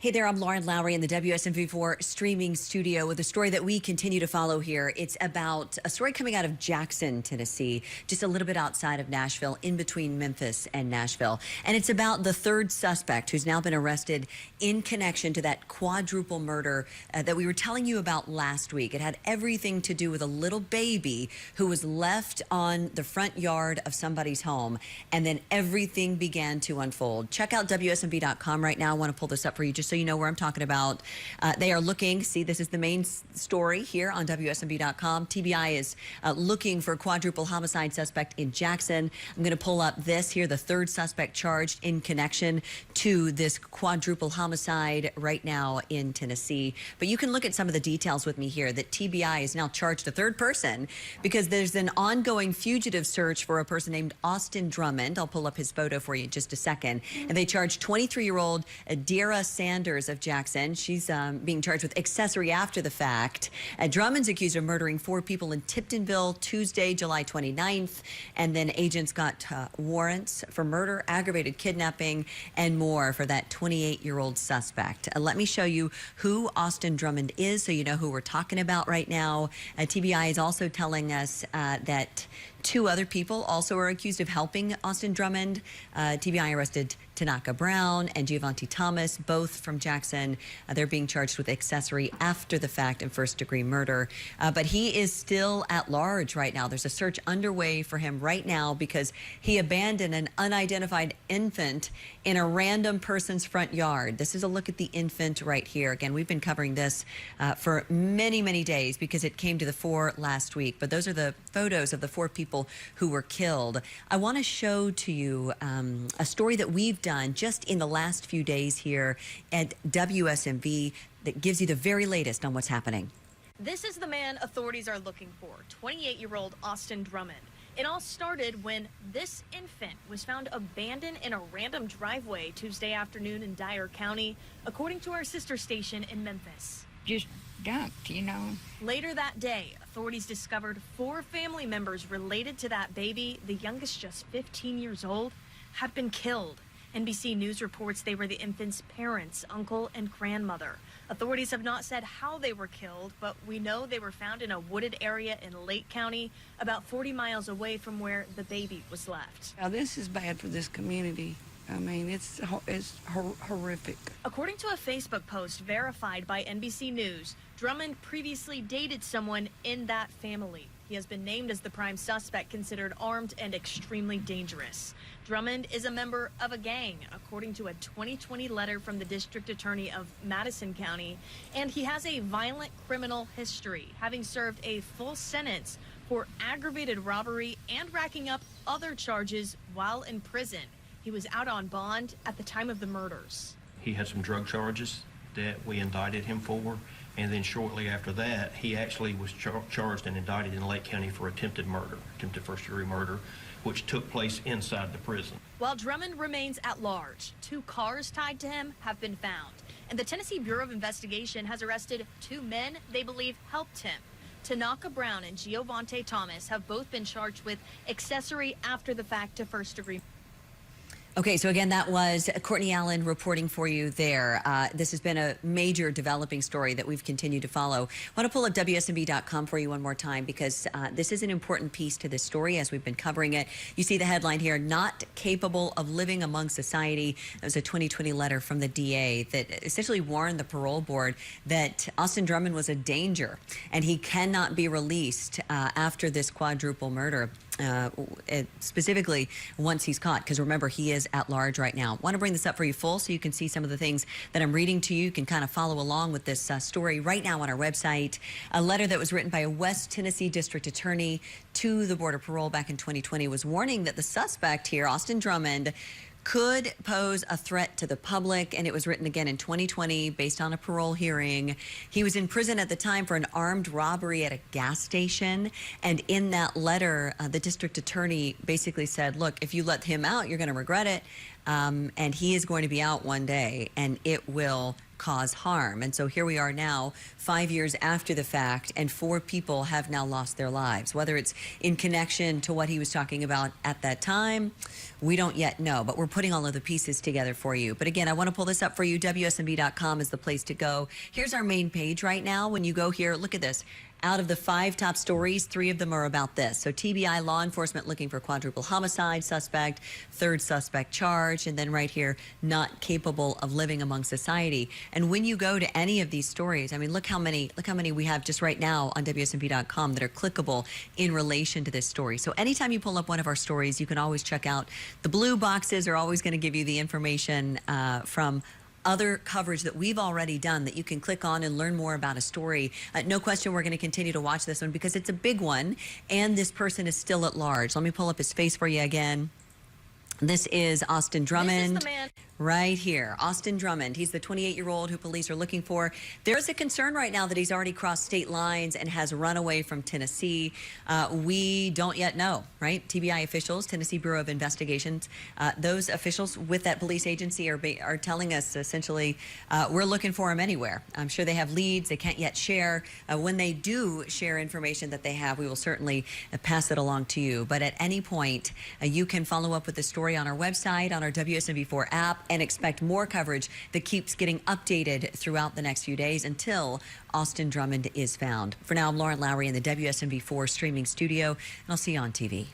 Hey there, I'm Lauren Lowry in the WSMV4 streaming studio with a story that we continue to follow here. It's about a story coming out of Jackson, Tennessee, just a little bit outside of Nashville, in between Memphis and Nashville. And it's about the third suspect who's now been arrested in connection to that quadruple murder that we were telling you about last week. It had everything to do with a little baby who was left on the front yard of somebody's home, and then everything began to unfold. Check out WSMV.com right now. I want to pull this up for you just so you know where I'm talking about. They are looking, see, this is the main story here on WSMV.com. TBI is looking for a quadruple homicide suspect in Jackson. I'm going to pull up this here, the third suspect charged in connection to this quadruple homicide right now in Tennessee. But you can look at some of the details with me here that TBI is now charged a third person because there's an ongoing fugitive search for a person named Austin Drummond. I'll pull up his photo for you in just a second. And they charged 23-year-old Adrianna of Jackson. She's being charged with accessory after the fact. Drummond's accused of murdering 4 people in Tiptonville Tuesday, July 29th. And then agents got warrants for murder, aggravated kidnapping, and more for that 28-year-old suspect. Let me show you who Austin Drummond is so you know who we're talking about right now. TBI is also telling us that 2 other people also are accused of helping Austin Drummond. TBI arrested Tanaka Brown and Giovanni Thomas, both from Jackson. They're being charged with accessory after the fact and first-degree murder. But he is still at large right now. There's a search underway for him right now because he abandoned an unidentified infant in a random person's front yard. This is a look at the infant right here. Again, we've been covering this for many, many days because it came to the fore last week. But those are the photos of the 4 people who were killed. I want to show to you a story that we've done just in the last few days here at WSMV that gives you the very latest on what's happening. This is the man authorities are looking for, 28-year-old Austin Drummond. It all started when this infant was found abandoned in a random driveway Tuesday afternoon in Dyer County, according to our sister station in Memphis. Just dumped, you know. Later that day, authorities discovered 4 family members related to that baby, the youngest just 15 years old, had been killed. NBC News reports they were the infant's parents, uncle, and grandmother. Authorities have not said how they were killed, but we know they were found in a wooded area in Lake County, about 40 miles away from where the baby was left. Now, this is bad for this community. I mean, it's horrific. According to a Facebook post verified by NBC News, Drummond previously dated someone in that family. He has been named as the prime suspect, considered armed and extremely dangerous. Drummond is a member of a gang, according to a 2020 letter from the district attorney of Madison County, and he has a violent criminal history, having served a full sentence for aggravated robbery and racking up other charges while in prison. He was out on bond at the time of the murders. He had some drug charges that we indicted him for, and then shortly after that, he actually was charged and indicted in Lake County for attempted murder, attempted first-degree murder, which took place inside the prison. While Drummond remains at large, 2 cars tied to him have been found, and the Tennessee Bureau of Investigation has arrested 2 men they believe helped him. Tanaka Brown and Giovanni Thomas have both been charged with accessory after the fact to first-degree. Okay, so again, that was Courtney Allen reporting for you there. This has been a major developing story that we've continued to follow. I want to pull up WSMV.com for you one more time because this is an important piece to this story as we've been covering it. You see the headline here, "Not Capable of Living Among Society." That was a 2020 letter from the DA that essentially warned the parole board that Austin Drummond was a danger and he cannot be released after this quadruple murder. Specifically once he's caught, because remember, he is at large right now. Want to bring this up for you full so you can see some of the things that I'm reading to you. You can kind of follow along with this story right now on our website. A letter that was written by a West Tennessee district attorney to the Board of Parole back in 2020 was warning that the suspect here, Austin Drummond, could pose a threat to the public, and it was written again in 2020 based on a parole hearing. He was in prison at the time for an armed robbery at a gas station, and in that letter, the district attorney basically said, look, if you let him out, you're going to regret it. and he is going to be out one day, and it will cause harm. And so here we are now, 5 years after the fact, and 4 people have now lost their lives. Whether it's in connection to what he was talking about at that time, we don't yet know, but we're putting all of the pieces together for you. But again, I want to pull this up for you. WSMV.com is the place to go. Here's our main page right now. When you go here, look at this. Out of the 5 top stories, 3 of them are about this. So TBI, law enforcement looking for quadruple homicide suspect, 3rd suspect charged, and then right here, not capable of living among society. And when you go to any of these stories, I mean, look how many we have just right now on WSMV.com that are clickable in relation to this story. So anytime you pull up one of our stories, you can always check out the blue boxes are always going to give you the information from other coverage that we've already done that you can click on and learn more about a story. No question we're going to continue to watch this one because it's a big one and this person is still at large. Let me pull up his face for you again. This is Austin Drummond. This is the man. Right here, Austin Drummond. He's the 28-year-old who police are looking for. There's a concern right now that he's already crossed state lines and has run away from Tennessee. We don't yet know, right? TBI officials, Tennessee Bureau of Investigations, those officials with that police agency are telling us essentially we're looking for him anywhere. I'm sure they have leads they can't yet share. When they do share information that they have, we will certainly pass it along to you. But at any point, you can follow up with the story on our website, on our WSMV4 app, and expect more coverage that keeps getting updated throughout the next few days until Austin Drummond is found. For now, I'm Lauren Lowry in the WSMV4 streaming studio, and I'll see you on TV.